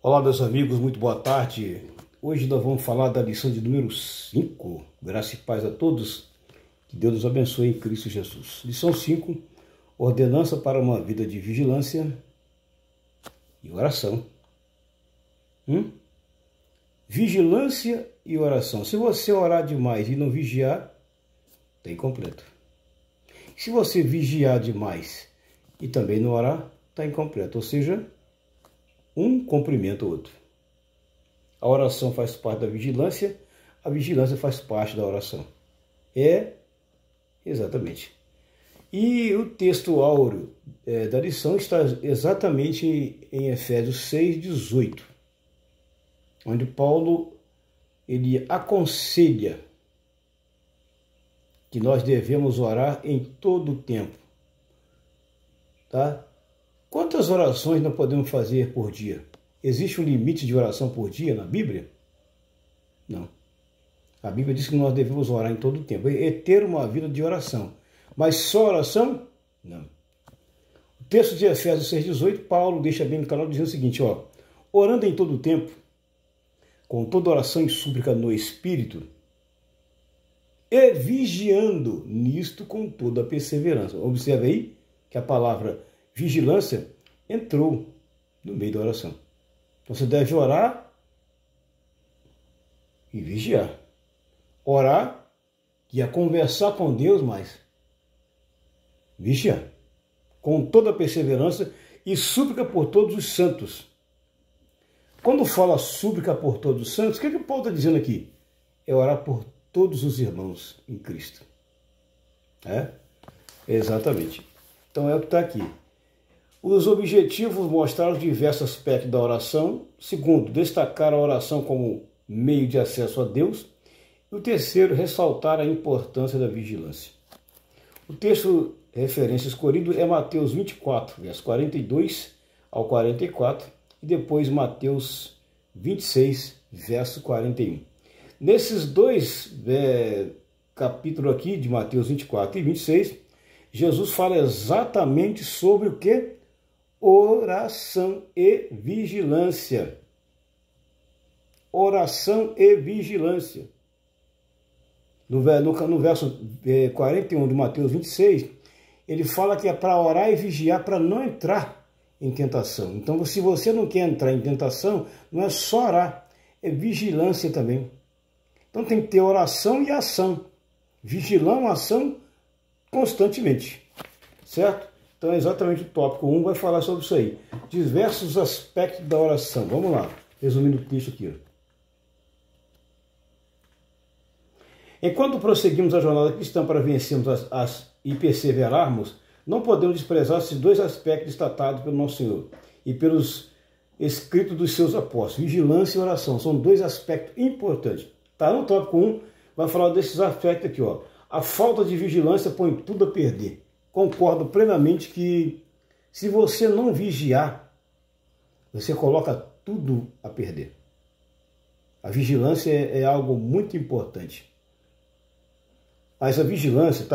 Olá, meus amigos, muito boa tarde. Hoje nós vamos falar da lição de número 5. Graça e paz a todos. Que Deus nos abençoe em Cristo Jesus. Lição 5. Ordenança para uma vida de vigilância e oração. Vigilância e oração. Se você orar demais e não vigiar, está incompleto. Se você vigiar demais e também não orar, está incompleto. Ou seja, um cumprimenta o outro. A oração faz parte da vigilância, a vigilância faz parte da oração. Exatamente. E o texto áureo da lição está exatamente em Efésios 6:18, onde Paulo ele aconselha que nós devemos orar em todo o tempo. Tá? Quantas orações nós podemos fazer por dia? Existe um limite de oração por dia na Bíblia? Não. A Bíblia diz que nós devemos orar em todo o tempo. É ter uma vida de oração. Mas só oração? Não. O texto de Efésios 6:18, Paulo deixa bem claro dizendo o seguinte, orando em todo o tempo, com toda oração e súplica no Espírito, e vigiando nisto com toda a perseverança. Observe aí que a palavra vigilância entrou no meio da oração. Então você deve orar e vigiar. Orar e a conversar com Deus, mas vigiar. Com toda a perseverança e súplica por todos os santos. Quando fala súplica por todos os santos, o que o Paulo está dizendo aqui? É orar por todos os irmãos em Cristo. Exatamente. Então é o que está aqui. Os objetivos mostrar os diversos aspectos da oração. Segundo, destacar a oração como meio de acesso a Deus. E o terceiro, ressaltar a importância da vigilância. O texto referência escolhido é Mateus 24, verso 42 ao 44, e depois Mateus 26, verso 41. Nesses dois capítulos aqui, de Mateus 24 e 26, Jesus fala exatamente sobre o que? Oração e vigilância. Oração e vigilância. No verso 41 de Mateus 26, ele fala que é para orar e vigiar para não entrar em tentação. Então, se você não quer entrar em tentação, não é só orar, é vigilância também. Então tem que ter oração e ação. Vigilão, ação constantemente. Certo? Então é exatamente o tópico 1 vai falar sobre isso aí. Diversos aspectos da oração. Vamos lá, resumindo o texto aqui. Enquanto prosseguimos a jornada cristã para vencermos e perseverarmos, não podemos desprezar esses dois aspectos destacados pelo nosso Senhor e pelos escritos dos seus apóstolos. Vigilância e oração são dois aspectos importantes. Tá? No tópico 1 vai falar desses aspectos aqui. A falta de vigilância põe tudo a perder. Concordo plenamente que se você não vigiar, você coloca tudo a perder. A vigilância é algo muito importante. Mas a vigilância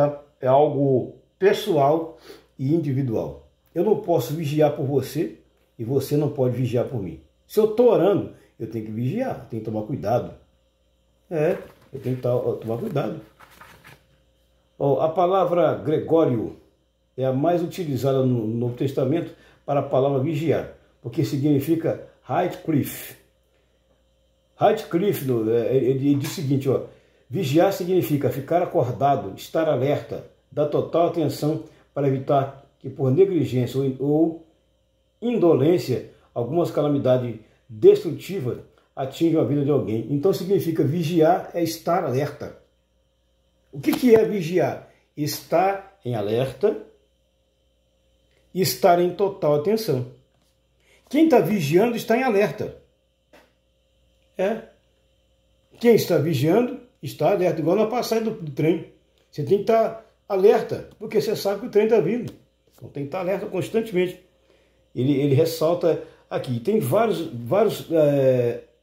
é algo pessoal e individual. Eu não posso vigiar por você e você não pode vigiar por mim. Se eu estou orando, eu tenho que vigiar, eu tenho que tomar cuidado. Eu tenho que tomar cuidado. A palavra Gregório é a mais utilizada no Novo Testamento para a palavra vigiar, porque significa Heidcliff. Heidcliff, ele diz o seguinte, vigiar significa ficar acordado, estar alerta, dar total atenção para evitar que por negligência ou indolência algumas calamidades destrutivas atinjam a vida de alguém. Então significa vigiar é estar alerta. O que é vigiar? Estar em alerta, estar em total atenção. Quem está vigiando está em alerta. Quem está vigiando está alerta, igual na passagem do trem. Você tem que estar alerta, porque você sabe que o trem está vindo. Então tem que estar alerta constantemente. Ele ressalta aqui. Tem vários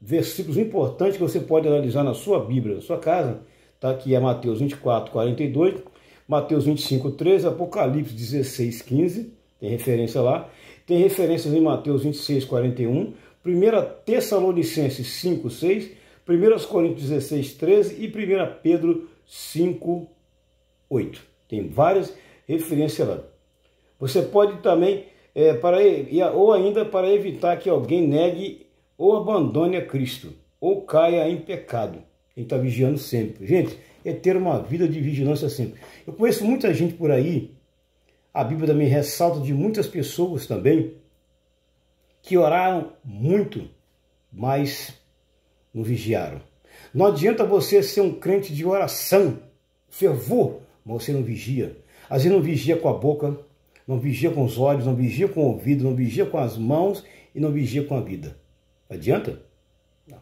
versículos importantes que você pode analisar na sua Bíblia, na sua casa. Tá? Que é Mateus 24, 42, Mateus 25, 13, Apocalipse 16, 15. Tem referência lá. Tem referências em Mateus 26, 41, 1 Tessalonicenses 5, 6, 1 Coríntios 16, 13 e 1 Pedro 5, 8. Tem várias referências lá. Você pode também, ou ainda para evitar que alguém negue ou abandone a Cristo, ou caia em pecado. Ele está vigiando sempre. Gente, é ter uma vida de vigilância sempre. Eu conheço muita gente por aí, a Bíblia também ressalta de muitas pessoas também, que oraram muito, mas não vigiaram. Não adianta você ser um crente de oração, fervor, mas você não vigia. Às vezes não vigia com a boca, não vigia com os olhos, não vigia com o ouvido, não vigia com as mãos e não vigia com a vida. Adianta? Não.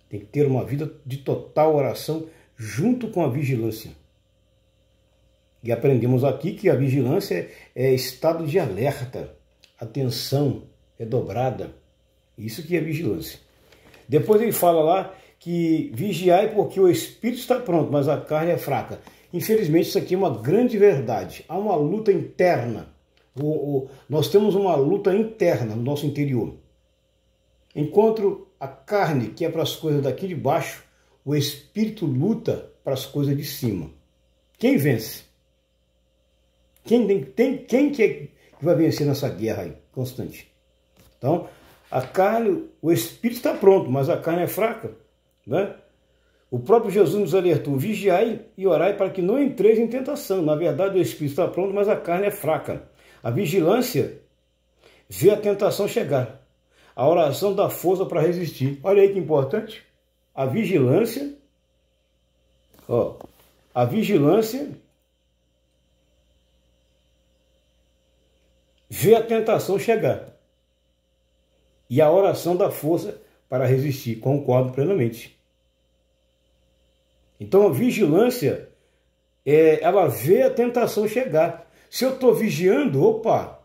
Tem que ter uma vida de total oração junto com a vigilância. E aprendemos aqui que a vigilância é estado de alerta, atenção é dobrada. Isso que é vigilância. Depois ele fala lá que vigiai porque o espírito está pronto, mas a carne é fraca. Infelizmente isso aqui é uma grande verdade. Há uma luta interna. Nós temos uma luta interna no nosso interior. Enquanto a carne, que é para as coisas daqui de baixo, o espírito luta para as coisas de cima. Quem vence? Quem que vai vencer nessa guerra aí, constante? Então, a carne, o espírito está pronto, mas a carne é fraca, né? O próprio Jesus nos alertou, vigiai e orai para que não entreis em tentação. Na verdade, o espírito está pronto, mas a carne é fraca. A vigilância vê a tentação chegar. A oração dá força para resistir. Olha aí que importante. A vigilância, vê a tentação chegar. E a oração dá força para resistir. Concordo plenamente. Então a vigilância, ela vê a tentação chegar. Se eu estou vigiando, opa,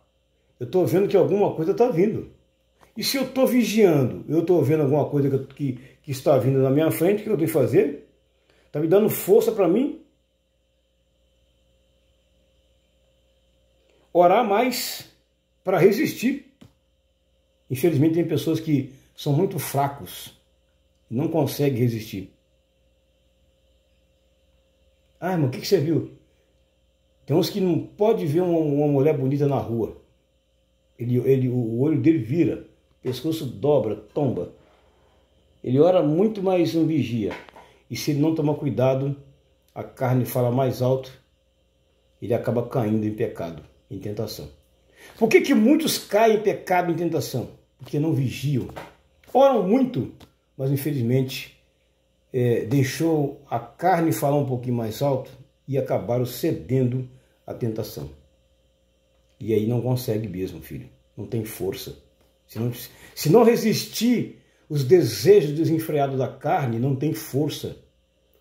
eu estou vendo que alguma coisa está vindo. E se eu estou vigiando, eu estou vendo alguma coisa que está vindo na minha frente, o que eu tenho que fazer? Está me dando força para mim? Orar mais para resistir. Infelizmente tem pessoas que são muito fracos e não conseguem resistir. Ah, irmão, o que você viu? Tem uns que não pode ver uma mulher bonita na rua. O olho dele vira, o pescoço dobra, tomba. Ele ora muito, mas não vigia. E se ele não tomar cuidado, a carne fala mais alto, ele acaba caindo em pecado, em tentação. Por que muitos caem em pecado, em tentação? Porque não vigiam. Oram muito, mas infelizmente deixou a carne falar um pouquinho mais alto e acabaram cedendo à tentação. E aí não consegue mesmo, filho. Não tem força. Se não resistir os desejos desenfreados da carne, não tem força.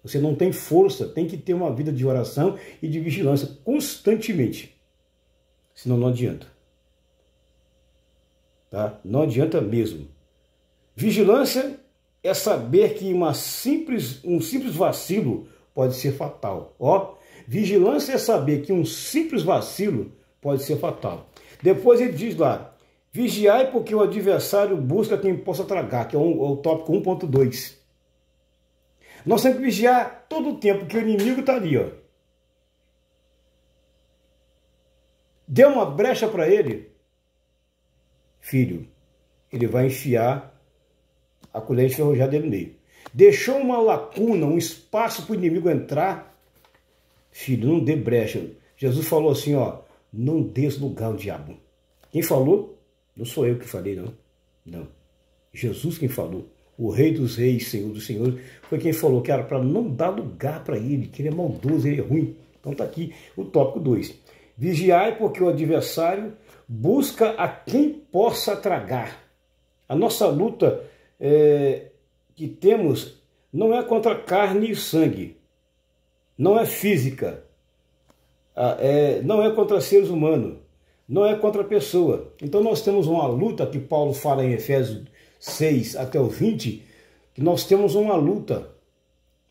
Você não tem força, tem que ter uma vida de oração e de vigilância constantemente. Senão não adianta. Tá? Não adianta mesmo. Vigilância é saber que um simples vacilo pode ser fatal. Vigilância é saber que um simples vacilo pode ser fatal. Depois ele diz lá, vigiai porque o adversário busca quem possa tragar, que é o tópico 1.2. Nós temos que vigiar todo o tempo, porque o inimigo está ali. Deu uma brecha para ele, filho, ele vai enfiar a colher enferrujada dele no meio. Deixou uma lacuna, um espaço para o inimigo entrar, filho, não dê brecha. Jesus falou assim, não dê lugar ao diabo. Quem falou? Não sou eu que falei, não. Não. Jesus quem falou. O Rei dos Reis, Senhor dos Senhores, foi quem falou que era para não dar lugar para ele, que ele é maldoso, ele é ruim. Então está aqui o tópico 2. Vigiai porque o adversário busca a quem possa tragar. A nossa luta que temos não é contra carne e sangue, não é física, não é contra seres humanos, não é contra a pessoa. Então nós temos uma luta que Paulo fala em Efésios 6 até o 20, que nós temos uma luta,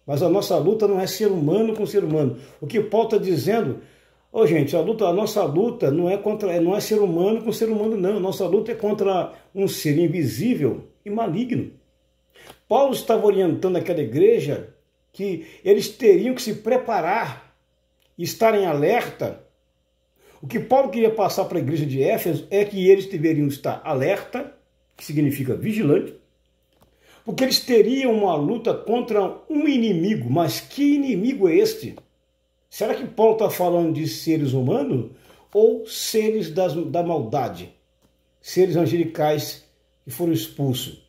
mas a nossa luta não é ser humano com ser humano. O que Paulo está dizendo, gente, a nossa luta não é ser humano com ser humano, não. Nossa luta é contra um ser invisível e maligno. Paulo estava orientando aquela igreja que eles teriam que se preparar, estar em alerta. O que Paulo queria passar para a igreja de Éfeso é que eles deveriam estar alerta, que significa vigilante, porque eles teriam uma luta contra um inimigo. Mas que inimigo é este? Será que Paulo está falando de seres humanos ou seres da maldade? Seres angelicais que foram expulsos?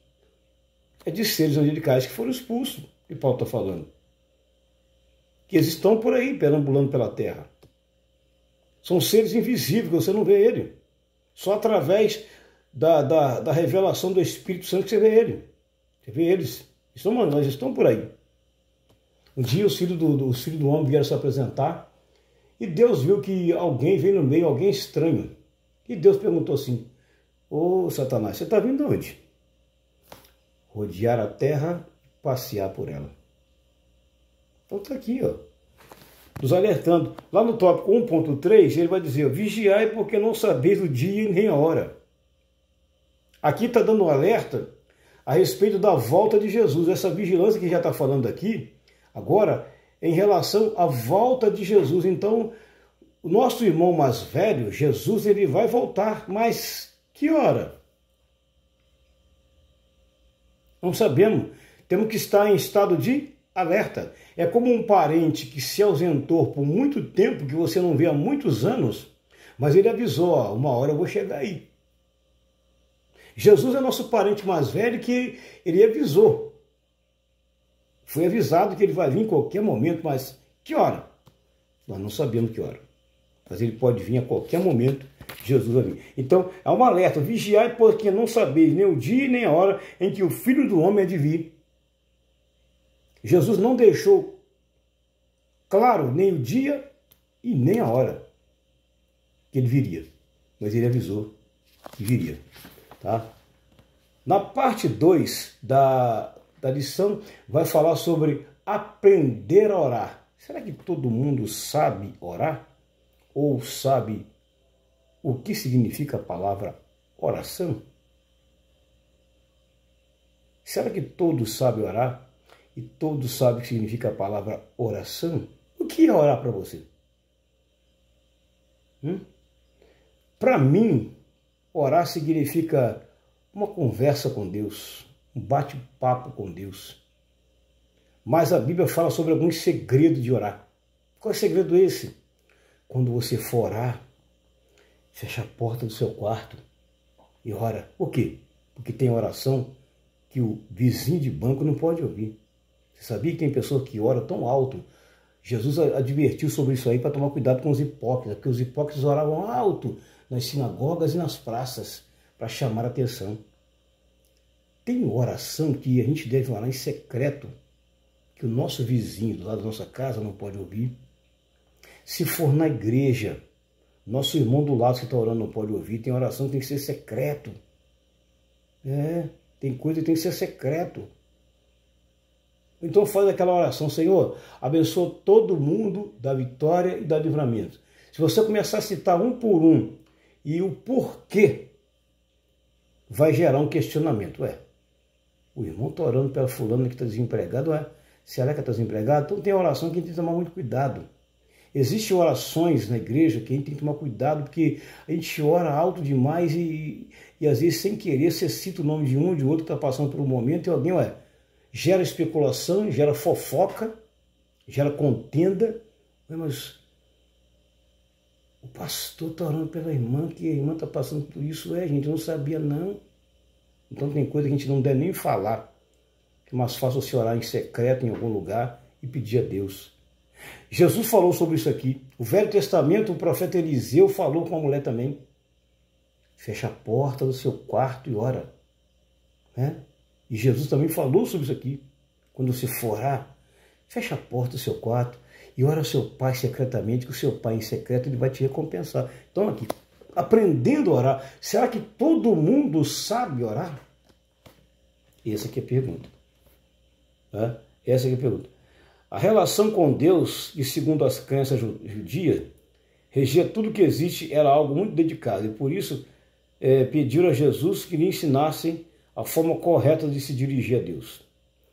É de seres angelicais que foram expulsos que Paulo está falando. Que eles estão por aí, perambulando pela terra. São seres invisíveis, você não vê ele. Só através da revelação do Espírito Santo que você vê ele. Você vê eles. Mas estão por aí. Um dia os filhos do homem vieram se apresentar e Deus viu que alguém veio no meio, alguém estranho. E Deus perguntou assim: ô Satanás, você está vindo de onde? Rodear a terra, passear por ela. Então está aqui, ó, nos alertando. Lá no tópico 1.3, ele vai dizer: vigiai porque não sabeis o dia nem a hora. Aqui está dando um alerta a respeito da volta de Jesus. Essa vigilância que já está falando aqui, agora, em relação à volta de Jesus. Então, o nosso irmão mais velho, Jesus, ele vai voltar. Mas que hora? Não sabemos. Temos que estar em estado de alerta. É como um parente que se ausentou por muito tempo, que você não vê há muitos anos, mas ele avisou: ó, uma hora eu vou chegar aí. Jesus é nosso parente mais velho, que ele avisou. Foi avisado que ele vai vir em qualquer momento, mas que hora? Nós não sabemos que hora. Mas ele pode vir a qualquer momento, Jesus vai vir. Então, é um alerta: vigiai porque não sabeis nem o dia nem a hora em que o Filho do Homem há de vir. Jesus não deixou claro nem o dia e nem a hora que ele viria, mas ele avisou que viria. Tá? Na parte 2 da lição, vai falar sobre aprender a orar. Será que todo mundo sabe orar? Ou sabe o que significa a palavra oração? Será que todos sabem orar? E todos sabem o que significa a palavra oração? O que é orar para você? Para mim, orar significa uma conversa com Deus, um bate-papo com Deus. Mas a Bíblia fala sobre alguns segredos de orar. Qual é o segredo esse? Quando você for orar, fecha a porta do seu quarto e ora. Por quê? Porque tem oração que o vizinho de banco não pode ouvir. Você sabia que tem pessoas que oram tão alto? Jesus advertiu sobre isso aí para tomar cuidado com os hipócritas, porque os hipócritas oravam alto nas sinagogas e nas praças para chamar a atenção. Tem oração que a gente deve orar em secreto, que o nosso vizinho do lado da nossa casa não pode ouvir. Se for na igreja, nosso irmão do lado que está orando não pode ouvir. Tem oração que tem que ser secreto. Tem coisa que tem que ser secreto. Então faz aquela oração: Senhor, abençoa todo mundo da vitória e da livramento. Se você começar a citar um por um e o porquê, vai gerar um questionamento. O irmão está orando pela fulana que está desempregado. Será que está desempregado? Então tem oração que a gente tem que tomar muito cuidado. Existem orações na igreja que a gente tem que tomar cuidado, porque a gente ora alto demais e às vezes sem querer você cita o nome de um ou de outro que está passando por um momento e alguém gera especulação, gera fofoca, gera contenda. Mas o pastor está orando pela irmã, que a irmã está passando por isso. Gente, eu não sabia não. Então tem coisa que a gente não deve nem falar. É mais fácil você orar em secreto em algum lugar e pedir a Deus. Jesus falou sobre isso aqui. O Velho Testamento, o profeta Eliseu falou com a mulher também. Fecha a porta do seu quarto e ora. E Jesus também falou sobre isso aqui. Quando você for orar, fecha a porta do seu quarto e ora ao seu pai secretamente, que o seu pai em secreto ele vai te recompensar. Então aqui, aprendendo a orar. Será que todo mundo sabe orar? Essa aqui é a pergunta. Essa aqui é a pergunta. A relação com Deus, e segundo as crenças judias, regia tudo que existe, era algo muito dedicado. E por isso, pediram a Jesus que lhe ensinassem a forma correta de se dirigir a Deus.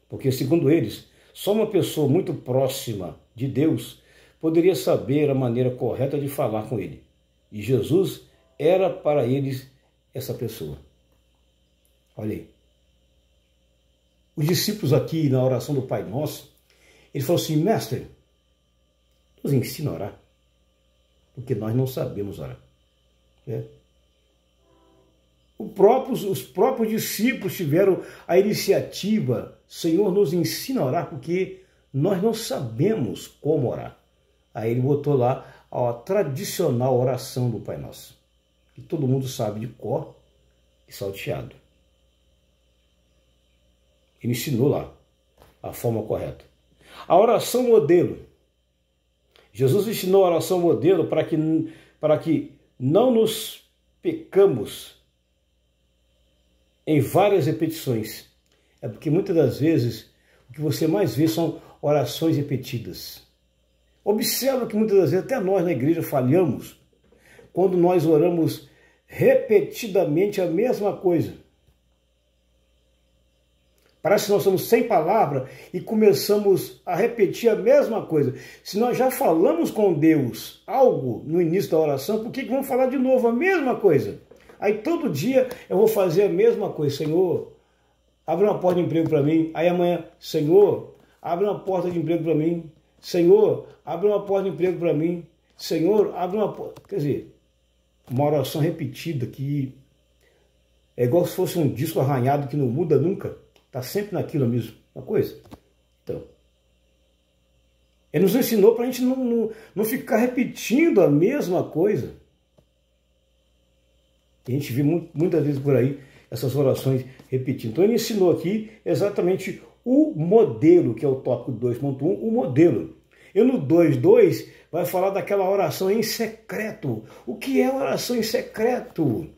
Porque, segundo eles, só uma pessoa muito próxima de Deus poderia saber a maneira correta de falar com ele. E Jesus era para eles essa pessoa. Olha aí. Os discípulos aqui na oração do Pai Nosso, eles falaram assim: mestre, nos ensina a orar, porque nós não sabemos orar. Os próprios discípulos tiveram a iniciativa: Senhor, nos ensina a orar, porque nós não sabemos como orar. Aí ele botou lá a tradicional oração do Pai Nosso, que todo mundo sabe de cor e salteado. Ele ensinou lá a forma correta. A oração modelo. Jesus ensinou a oração modelo para que não nos pecamos em várias repetições. É porque muitas das vezes o que você mais vê são orações repetidas. Observa que muitas das vezes até nós na igreja falhamos quando nós oramos repetidamente a mesma coisa. Parece que nós estamos sem palavra e começamos a repetir a mesma coisa. Se nós já falamos com Deus algo no início da oração, por que vamos falar de novo a mesma coisa? Aí todo dia eu vou fazer a mesma coisa. Senhor, abre uma porta de emprego para mim. Aí amanhã, Senhor, abre uma porta de emprego para mim. Senhor, abre uma porta de emprego para mim. Senhor, abre uma porta. Quer dizer, uma oração repetida que é igual se fosse um disco arranhado que não muda nunca. Está sempre naquilo a mesma coisa. Então, ele nos ensinou para a gente não ficar repetindo a mesma coisa. E a gente vê muitas vezes por aí essas orações repetindo. Então ele ensinou aqui exatamente o modelo, que é o tópico 2.1, o modelo. E no 2.2 vai falar daquela oração em secreto. O que é oração em secreto?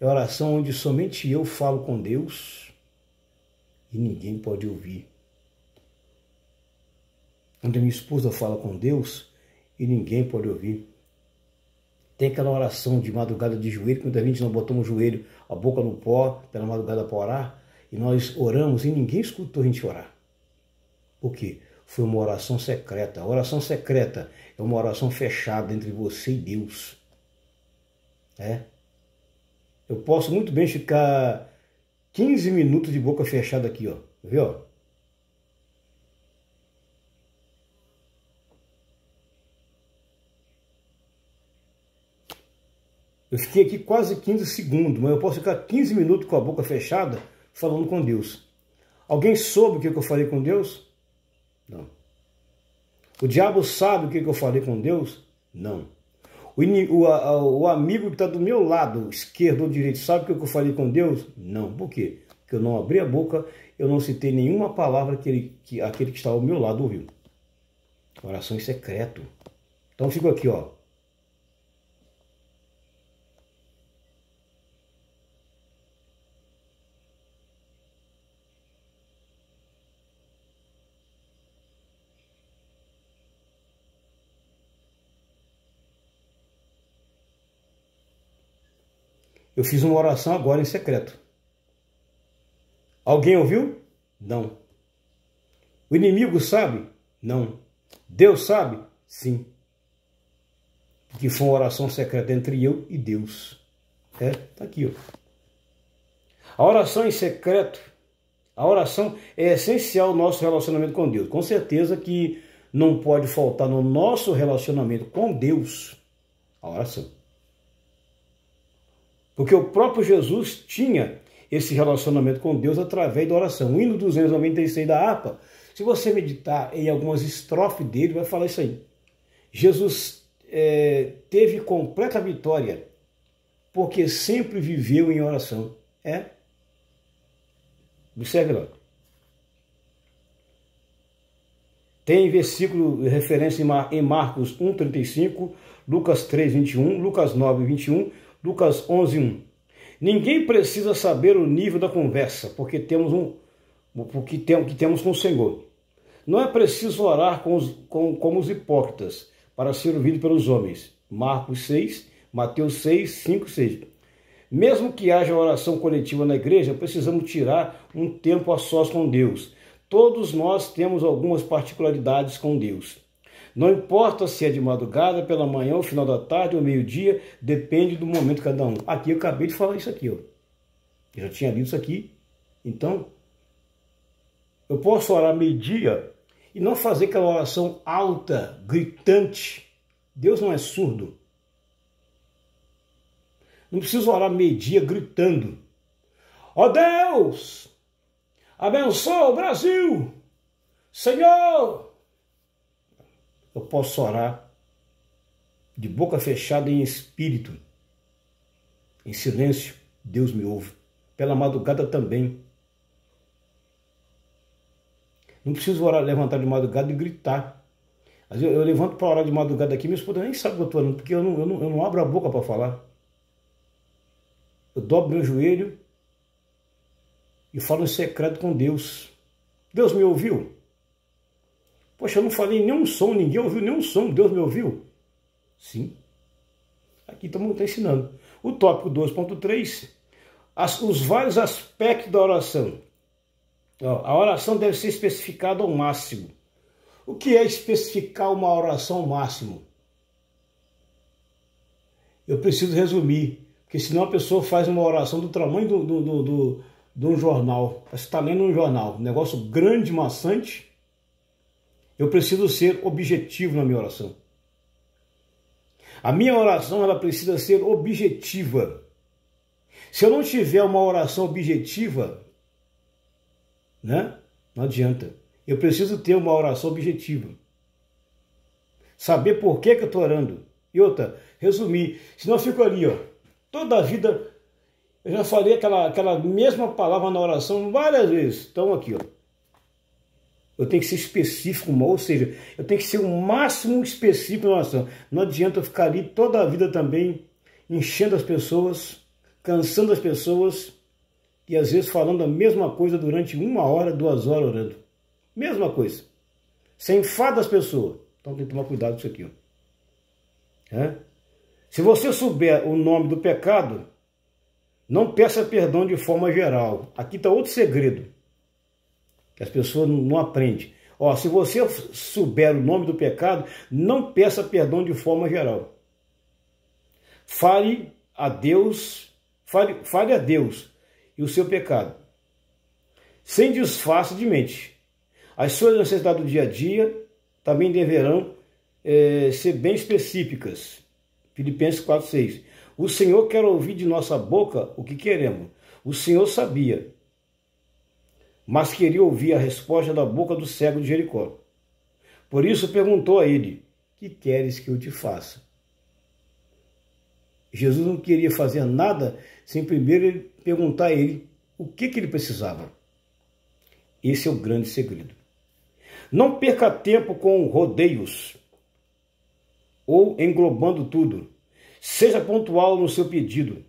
É oração onde somente eu falo com Deus e ninguém pode ouvir. Onde minha esposa fala com Deus e ninguém pode ouvir. Tem aquela oração de madrugada de joelho, quando a gente não botamos o joelho, a boca no pó, pela madrugada para orar, e nós oramos e ninguém escutou a gente orar. Por quê? Foi uma oração secreta. A oração secreta é uma oração fechada entre você e Deus. Eu posso muito bem ficar 15 minutos de boca fechada aqui, ó. Viu? Eu fiquei aqui quase 15 segundos, mas eu posso ficar 15 minutos com a boca fechada falando com Deus. Alguém soube o que eu falei com Deus? Não. O diabo sabe o que eu falei com Deus? Não. O amigo que está do meu lado, esquerdo ou direito, sabe o que eu falei com Deus? Não. Por quê? Porque eu não abri a boca, eu não citei nenhuma palavra que aquele que está ao meu lado ouviu. Oração em secreto. Então eu fico aqui, ó. Eu fiz uma oração agora em secreto. Alguém ouviu? Não. O inimigo sabe? Não. Deus sabe? Sim. Porque foi uma oração secreta entre eu e Deus. Tá aqui, ó. A oração em secreto, a oração é essencial ao nosso relacionamento com Deus. Com certeza que não pode faltar no nosso relacionamento com Deus a oração. Porque o próprio Jesus tinha esse relacionamento com Deus através da oração. O hino 296 da harpa, se você meditar em algumas estrofes dele, vai falar isso aí. Jesus teve completa vitória, porque sempre viveu em oração. Observe lá. Tem versículo, referência em Marcos 1,35, Lucas 3,21, Lucas 9,21, Lucas 11:1. Ninguém precisa saber o nível da conversa, porque temos com o Senhor. Não é preciso orar como os hipócritas, para ser ouvido pelos homens. Marcos 6, Mateus 6, 5, 6. Mesmo que haja oração coletiva na igreja, precisamos tirar um tempo a sós com Deus. Todos nós temos algumas particularidades com Deus. Não importa se é de madrugada, pela manhã, ou final da tarde, ou meio-dia, depende do momento de cada um. Aqui eu acabei de falar isso aqui, ó. Eu já tinha lido isso aqui. Então, eu posso orar meio-dia e não fazer aquela oração alta, gritante. Deus não é surdo. Não preciso orar meio-dia gritando. Ó Deus, abençoa o Brasil. Senhor. Eu posso orar de boca fechada em espírito. Em silêncio, Deus me ouve. Pela madrugada também. Não preciso orar, levantar de madrugada e gritar. Às vezes eu levanto para orar de madrugada aqui, minha esposa nem sabe o que eu estou orando, porque eu não abro a boca para falar. Eu dobro meu joelho e falo em secreto com Deus. Deus me ouviu? Poxa, eu não falei nenhum som, ninguém ouviu nenhum som, Deus me ouviu? Sim. Aqui estamos ensinando. O tópico 2.3, os vários aspectos da oração. A oração deve ser especificada ao máximo. O que é especificar uma oração ao máximo? Eu preciso resumir, porque senão a pessoa faz uma oração do tamanho de um jornal. Você está lendo um jornal, um negócio grande, maçante. Eu preciso ser objetivo na minha oração. A minha oração ela precisa ser objetiva. Se eu não tiver uma oração objetiva, né? Não adianta. Eu preciso ter uma oração objetiva. Saber por que eu estou orando. E outra, resumir. Senão eu fico ali, ó. Toda a vida, eu já falei aquela mesma palavra na oração várias vezes. Então aqui, ó. Eu tenho que ser específico, ou seja, eu tenho que ser o máximo específico na oração. Não adianta eu ficar ali toda a vida também, enchendo as pessoas, cansando as pessoas, e às vezes falando a mesma coisa durante 1 hora, 2 horas orando. Mesma coisa. Você enfada as pessoas. Então tem que tomar cuidado com isso aqui. Ó. Se você souber o nome do pecado, não peça perdão de forma geral. Aqui está outro segredo que as pessoas não aprendem. Ó, se você souber o nome do pecado, não peça perdão de forma geral. Fale a Deus e o seu pecado, sem disfarce de mente. As suas necessidades do dia a dia também deverão ser bem específicas. Filipenses 4,6. O Senhor quer ouvir de nossa boca o que queremos. O Senhor sabia, mas queria ouvir a resposta da boca do cego de Jericó. Por isso perguntou a ele: que queres que eu te faça? Jesus não queria fazer nada sem primeiro ele perguntar a ele o que ele precisava. Esse é o grande segredo. Não perca tempo com rodeios ou englobando tudo. Seja pontual no seu pedido.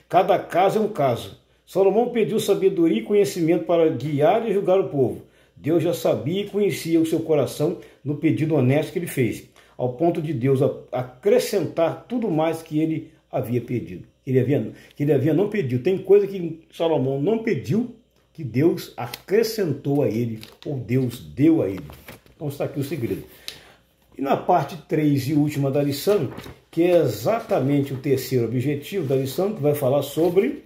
Cada caso é um caso. Salomão pediu sabedoria e conhecimento para guiar e julgar o povo. Deus já sabia e conhecia o seu coração no pedido honesto que ele fez, ao ponto de Deus acrescentar tudo mais que ele havia pedido. Que ele havia não pedido. Tem coisa que Salomão não pediu, que Deus acrescentou a ele, ou Deus deu a ele. Então está aqui o segredo. E na parte 3 e última da lição, que é exatamente o terceiro objetivo da lição, que vai falar sobre,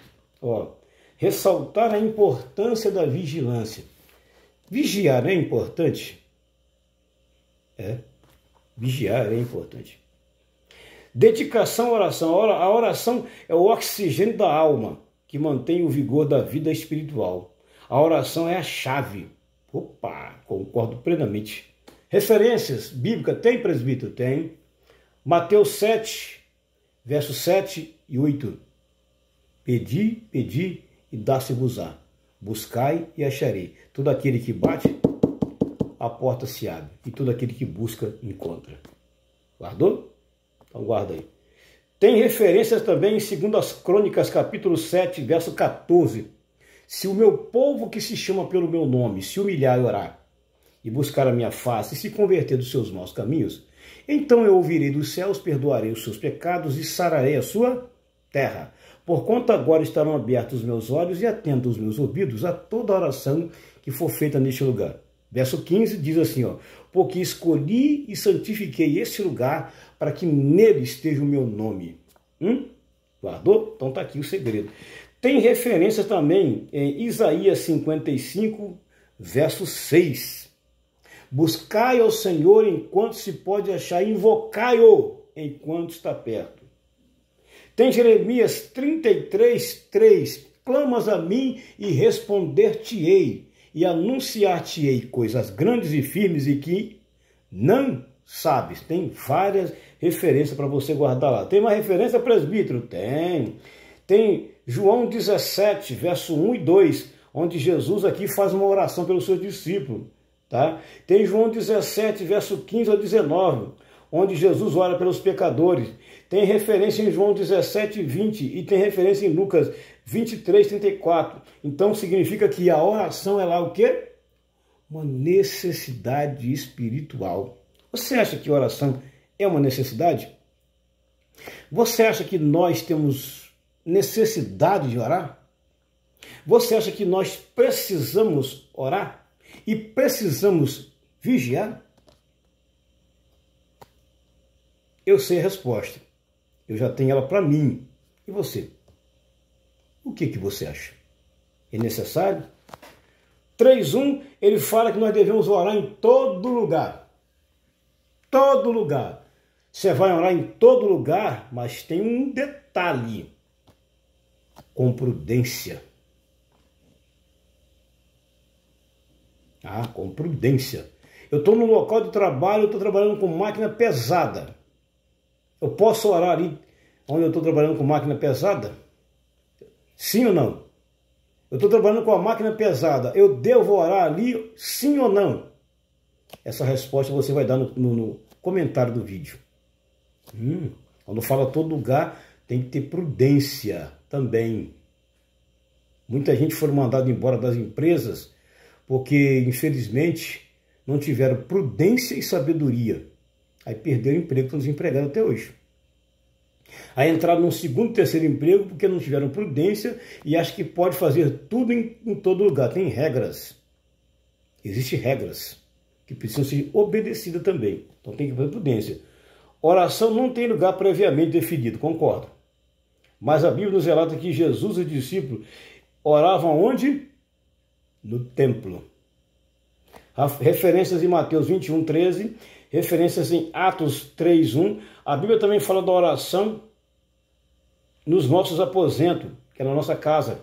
ressaltar a importância da vigilância. Vigiar é importante? Vigiar é importante. Dedicação à oração. A oração é o oxigênio da alma, que mantém o vigor da vida espiritual. A oração é a chave. Opa, concordo plenamente. Referências bíblicas tem, presbítero? Tem. Mateus 7, versos 7 e 8. Pedi, pedi e dá-se-vos-á. Buscai e acharei. Todo aquele que bate, a porta se abre. E todo aquele que busca, encontra. Guardou? Então guarda aí. Tem referências também em 2 Crônicas, capítulo 7, verso 14. Se o meu povo que se chama pelo meu nome se humilhar e orar, e buscar a minha face, e se converter dos seus maus caminhos, então eu ouvirei dos céus, perdoarei os seus pecados e sararei a sua terra. Porquanto agora estarão abertos os meus olhos e atentos os meus ouvidos a toda oração que for feita neste lugar. Verso 15 diz assim, ó, porque escolhi e santifiquei este lugar para que nele esteja o meu nome. Guardou? Então está aqui o segredo. Tem referência também em Isaías 55, verso 6. Buscai ao Senhor enquanto se pode achar, invocai-o enquanto está perto. Tem Jeremias 33, 3. Clamas a mim e responder-te-ei, e anunciar-te-ei coisas grandes e firmes e que não sabes. Tem várias referências para você guardar lá. Tem uma referência, presbítero? Tem. Tem João 17, verso 1 e 2, onde Jesus aqui faz uma oração pelos seus discípulos. Tá? Tem João 17, verso 15 a 19, onde Jesus ora pelos pecadores. Tem referência em João 17, 20 e tem referência em Lucas 23, 34. Então significa que a oração é lá o quê? Uma necessidade espiritual. Você acha que oração é uma necessidade? Você acha que nós temos necessidade de orar? Você acha que nós precisamos orar e precisamos vigiar? Eu sei a resposta. Eu já tenho ela para mim. E você? O que você acha? É necessário? 3.1, ele fala que nós devemos orar em todo lugar. Todo lugar. Você vai orar em todo lugar, mas tem um detalhe. Com prudência. Com prudência. Eu estou no local de trabalho, eu estou trabalhando com máquina pesada. Eu posso orar ali onde eu estou trabalhando com máquina pesada? Sim ou não? Eu estou trabalhando com a máquina pesada. Eu devo orar ali, sim ou não? Essa resposta você vai dar no comentário do vídeo. Quando fala todo lugar, tem que ter prudência também. Muita gente foi mandada embora das empresas porque, infelizmente, não tiveram prudência e sabedoria. Aí perderam o emprego, estão desempregados até hoje. Aí entraram num segundo, terceiro emprego porque não tiveram prudência e acham que pode fazer tudo em todo lugar. Tem regras. Existem regras que precisam ser obedecidas também. Então tem que ter prudência. Oração não tem lugar previamente definido, concordo. Mas a Bíblia nos relata que Jesus e os discípulos oravam onde? No templo. Referências em Mateus 21, 13, referências em Atos 3, 1. A Bíblia também fala da oração nos nossos aposentos, que é na nossa casa.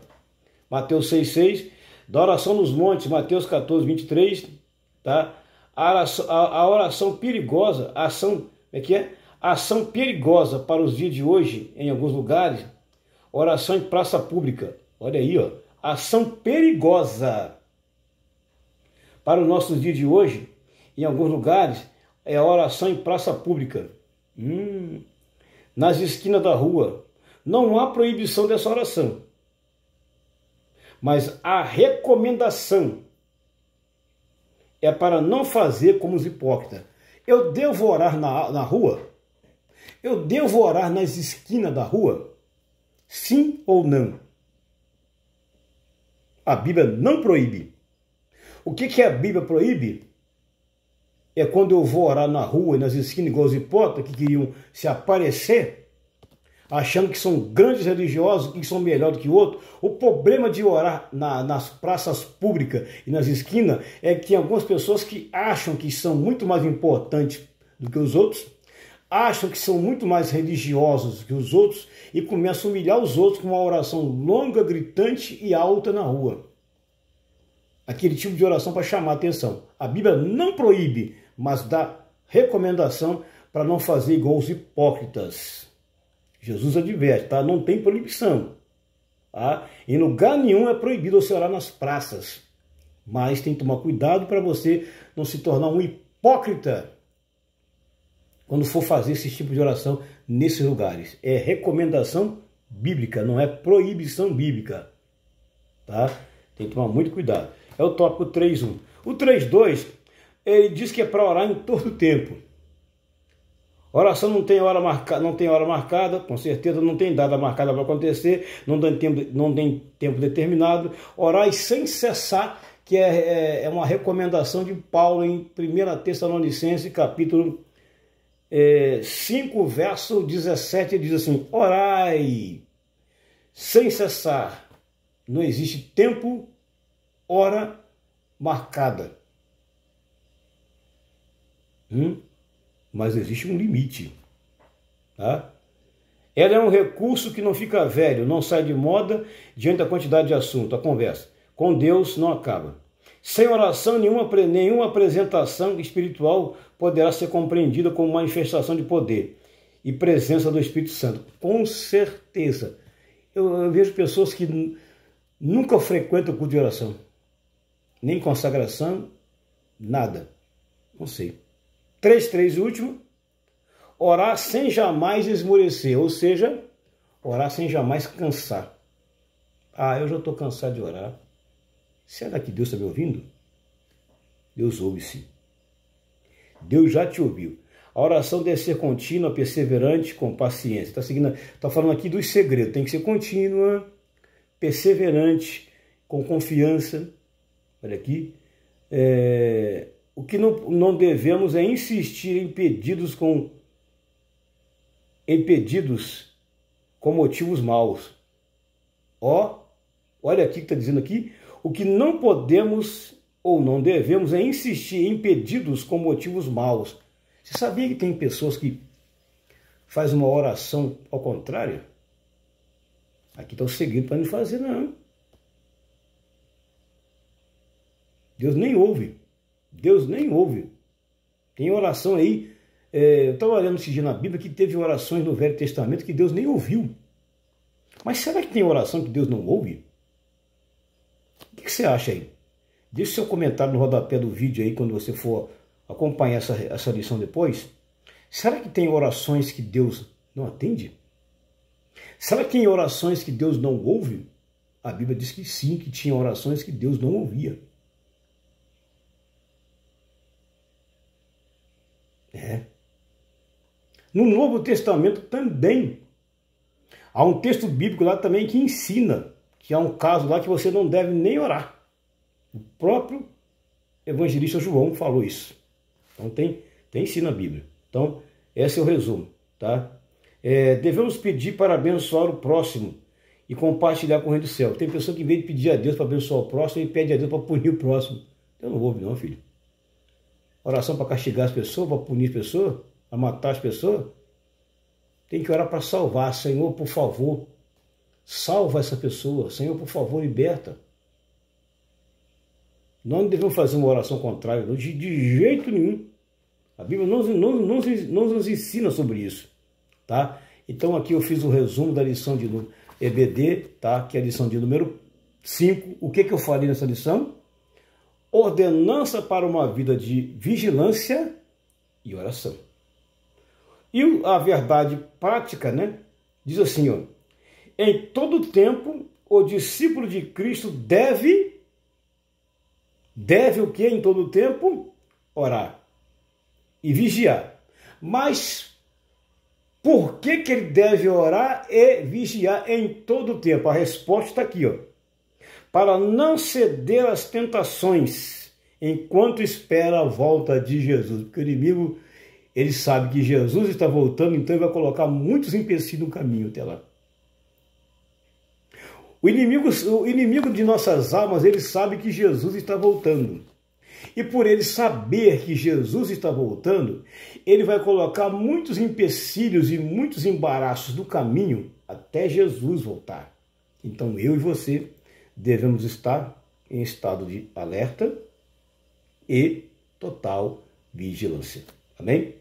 Mateus 6, 6. Da oração nos montes, Mateus 14, 23. Tá? A oração perigosa, ação perigosa para os dias de hoje, em alguns lugares. Oração em praça pública. Olha aí, ó. Ação perigosa para os nossos dias de hoje, em alguns lugares, é a oração em praça pública. Nas esquinas da rua. Não há proibição dessa oração. Mas a recomendação é para não fazer como os hipócritas. Eu devo orar na rua? Eu devo orar nas esquinas da rua? Sim ou não? A Bíblia não proíbe. O que a Bíblia proíbe? É quando eu vou orar na rua e nas esquinas igual os hipócritas que queriam se aparecer, achando que são grandes religiosos, que são melhor do que o outro. O problema de orar nas praças públicas e nas esquinas é que tem algumas pessoas que acham que são muito mais importantes do que os outros, acham que são muito mais religiosos que os outros e começam a humilhar os outros com uma oração longa, gritante e alta na rua. Aquele tipo de oração para chamar a atenção. A Bíblia não proíbe, mas dá recomendação para não fazer igual os hipócritas. Jesus adverte, tá? Não tem proibição. Tá? Em lugar nenhum é proibido você orar nas praças. Mas tem que tomar cuidado para você não se tornar um hipócrita quando for fazer esse tipo de oração nesses lugares. É recomendação bíblica, não é proibição bíblica. Tá? Tem que tomar muito cuidado. É o tópico 3.1. O 3.2, ele diz que é para orar em todo o tempo. Oração não tem hora marcada, com certeza não tem data marcada para acontecer, não tem tempo determinado. Orai sem cessar, que é uma recomendação de Paulo em 1 Tessalonicenses, capítulo 5, verso 17, ele diz assim: orai sem cessar. Não existe tempo, hora marcada. Mas existe um limite. Tá? Ela é um recurso que não fica velho, não sai de moda diante da quantidade de assunto. A conversa com Deus não acaba. Sem oração, nenhuma apresentação espiritual poderá ser compreendida como manifestação de poder e presença do Espírito Santo. Com certeza. Eu vejo pessoas que nunca frequentam o culto de oração. Nem consagração, nada. Não sei. 3, último. Orar sem jamais esmorecer. Ou seja, orar sem jamais cansar. Eu já estou cansado de orar. Será que Deus está me ouvindo? Deus ouve sim. Deus já te ouviu. A oração deve ser contínua, perseverante, com paciência. Está falando aqui dos segredos. Tem que ser contínua, perseverante, com confiança. Olha aqui. O que não devemos é insistir em pedidos com motivos maus. Olha aqui que está dizendo aqui. O que não podemos ou não devemos é insistir em pedidos com motivos maus. Você sabia que tem pessoas que fazem uma oração ao contrário? Aqui está o segredo para não fazer, não. Deus nem ouve. Deus nem ouve. Tem oração aí. Eu estava olhando esse dia na Bíblia que teve orações no Velho Testamento que Deus nem ouviu. Mas será que tem oração que Deus não ouve? O que você acha aí? Deixe seu comentário no rodapé do vídeo aí quando você for acompanhar essa lição depois. Será que tem orações que Deus não atende? Será que tem orações que Deus não ouve? A Bíblia diz que sim, que tinha orações que Deus não ouvia. No Novo Testamento também. Há um texto bíblico lá também que ensina que há um caso lá que você não deve nem orar. O próprio evangelista João falou isso. Então tem ensino na Bíblia. Então, esse é o resumo. Tá? Devemos pedir para abençoar o próximo e compartilhar com o reino do céu. Tem pessoa que, em vez de pedir a Deus para abençoar o próximo, ele pede a Deus para punir o próximo. Eu não ouvo não, filho. Oração para castigar as pessoas, para punir as pessoas, para matar as pessoas. Tem que orar para salvar. Senhor, por favor, salva essa pessoa. Senhor, por favor, liberta. Nós não devemos fazer uma oração contrária, de jeito nenhum. A Bíblia não nos ensina sobre isso. Tá? Então aqui eu fiz o resumo da lição de EBD, tá? Que é a lição de número 5. O que eu falei nessa lição? Ordenança para uma vida de vigilância e oração. E a verdade prática, né? Diz assim, ó: em todo tempo, o discípulo de Cristo deve o que em todo tempo? Orar e vigiar. Mas por que ele deve orar e vigiar em todo tempo? A resposta está aqui, ó: para não ceder às tentações enquanto espera a volta de Jesus. Porque o inimigo, ele sabe que Jesus está voltando, então ele vai colocar muitos empecilhos no caminho até lá. O inimigo de nossas almas, ele sabe que Jesus está voltando. E por ele saber que Jesus está voltando, ele vai colocar muitos empecilhos e muitos embaraços no caminho até Jesus voltar. Então eu e você devemos estar em estado de alerta e total vigilância. Amém?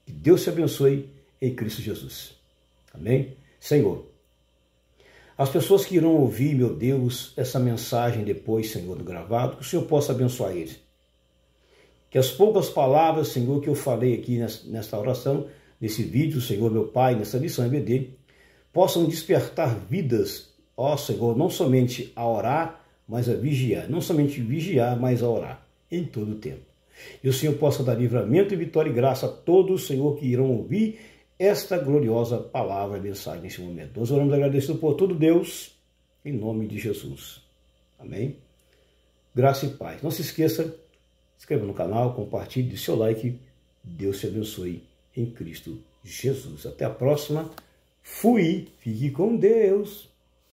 Que Deus te abençoe em Cristo Jesus. Amém? Senhor, as pessoas que irão ouvir, meu Deus, essa mensagem depois, Senhor, do gravado, que o Senhor possa abençoar eles. Que as poucas palavras, Senhor, que eu falei aqui nesta oração, nesse vídeo, Senhor, meu Pai, nessa lição EBD, possam despertar vidas, ó Senhor, não somente a orar, mas a vigiar. Não somente vigiar, mas a orar, em todo o tempo. E o Senhor possa dar livramento e vitória e graça a todos, Senhor, que irão ouvir esta gloriosa palavra e mensagem neste momento. Nós oramos agradecido por tudo, Deus, em nome de Jesus. Amém? Graça e paz. Não se esqueça, se inscreva no canal, compartilhe, dê seu like. Deus te abençoe em Cristo Jesus. Até a próxima. Fui. Fique com Deus.